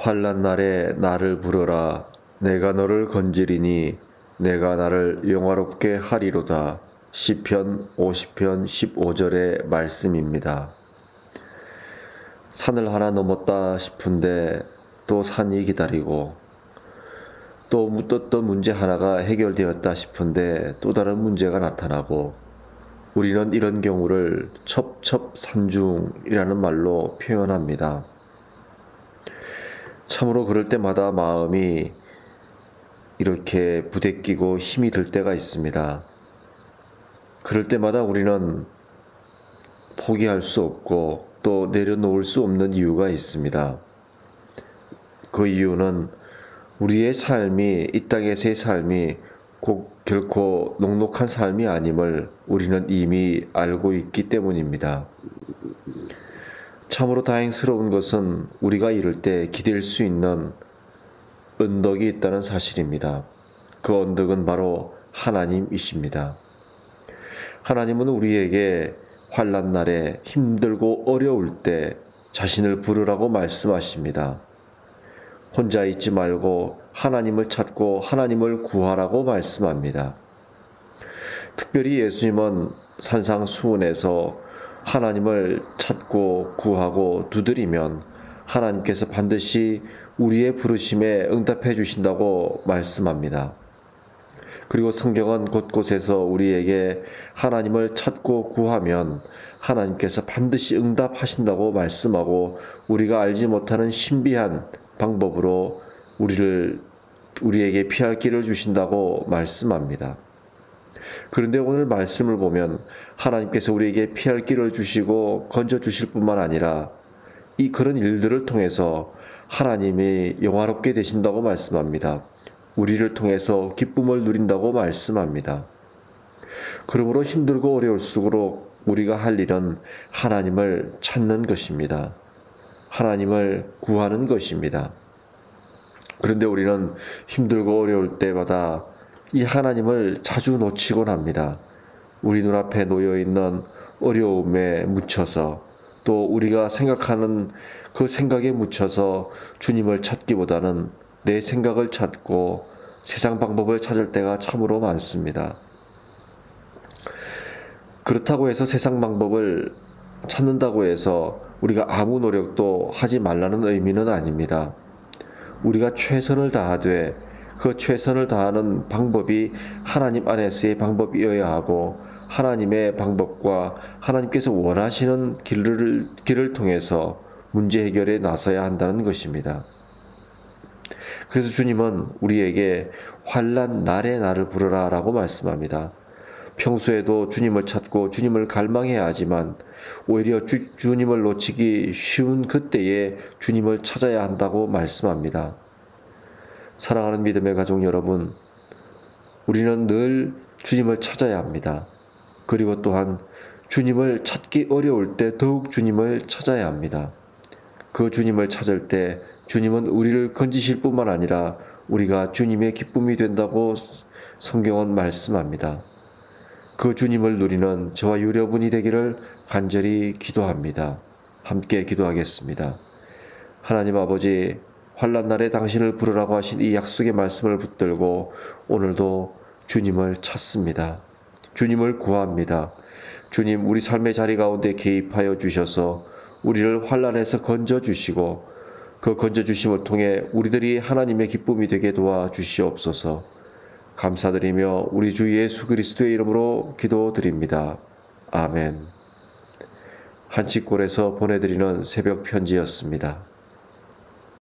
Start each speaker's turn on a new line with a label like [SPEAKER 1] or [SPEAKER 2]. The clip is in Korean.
[SPEAKER 1] 환난 날에 나를 부르라. 내가 너를 건지리니 내가 나를 영화롭게 하리로다. 시편 50편 15절의 말씀입니다. 산을 하나 넘었다 싶은데 또 산이 기다리고, 또 묻었던 문제 하나가 해결되었다 싶은데 또 다른 문제가 나타나고, 우리는 이런 경우를 첩첩산중이라는 말로 표현합니다. 참으로 그럴 때마다 마음이 이렇게 부대끼고 힘이 들 때가 있습니다. 그럴 때마다 우리는 포기할 수 없고 또 내려놓을 수 없는 이유가 있습니다. 그 이유는 우리의 삶이, 이 땅에서의 삶이 결코 녹록한 삶이 아님을 우리는 이미 알고 있기 때문입니다. 참으로 다행스러운 것은 우리가 이럴 때 기댈 수 있는 언덕이 있다는 사실입니다. 그 언덕은 바로 하나님이십니다. 하나님은 우리에게 환난 날에 힘들고 어려울 때 자신을 부르라고 말씀하십니다. 혼자 있지 말고 하나님을 찾고 하나님을 구하라고 말씀합니다. 특별히 예수님은 산상수훈에서 하나님을 찾고 구하고 두드리면 하나님께서 반드시 우리의 부르심에 응답해 주신다고 말씀합니다. 그리고 성경은 곳곳에서 우리에게 하나님을 찾고 구하면 하나님께서 반드시 응답하신다고 말씀하고, 우리가 알지 못하는 신비한 방법으로 우리에게 피할 길을 주신다고 말씀합니다. 그런데 오늘 말씀을 보면 하나님께서 우리에게 피할 길을 주시고 건져 주실 뿐만 아니라 그런 일들을 통해서 하나님이 영화롭게 되신다고 말씀합니다. 우리를 통해서 기쁨을 누린다고 말씀합니다. 그러므로 힘들고 어려울수록 우리가 할 일은 하나님을 찾는 것입니다. 하나님을 구하는 것입니다. 그런데 우리는 힘들고 어려울 때마다 이 하나님을 자주 놓치곤 합니다. 우리 눈앞에 놓여있는 어려움에 묻혀서, 또 우리가 생각하는 그 생각에 묻혀서 주님을 찾기보다는 내 생각을 찾고 세상 방법을 찾을 때가 참으로 많습니다. 그렇다고 해서 세상 방법을 찾는다고 해서 우리가 아무 노력도 하지 말라는 의미는 아닙니다. 우리가 최선을 다하되 그 최선을 다하는 방법이 하나님 안에서의 방법이어야 하고, 하나님의 방법과 하나님께서 원하시는 길을 통해서 문제 해결에 나서야 한다는 것입니다. 그래서 주님은 우리에게 환난 날에 나를 부르라 라고 말씀합니다. 평소에도 주님을 찾고 주님을 갈망해야 하지만 오히려 주님을 놓치기 쉬운 그때에 주님을 찾아야 한다고 말씀합니다. 사랑하는 믿음의 가족 여러분, 우리는 늘 주님을 찾아야 합니다. 그리고 또한 주님을 찾기 어려울 때 더욱 주님을 찾아야 합니다. 그 주님을 찾을 때 주님은 우리를 건지실 뿐만 아니라 우리가 주님의 기쁨이 된다고 성경은 말씀합니다. 그 주님을 누리는 저와 여러분이 되기를 간절히 기도합니다. 함께 기도하겠습니다. 하나님 아버지, 환난 날에 당신을 부르라고 하신 이 약속의 말씀을 붙들고 오늘도 주님을 찾습니다. 주님을 구합니다. 주님, 우리 삶의 자리 가운데 개입하여 주셔서 우리를 환난에서 건져주시고, 그 건져주심을 통해 우리들이 하나님의 기쁨이 되게 도와주시옵소서. 감사드리며 우리 주 예수 그리스도의 이름으로 기도드립니다. 아멘. 한치골에서 보내드리는 새벽 편지였습니다.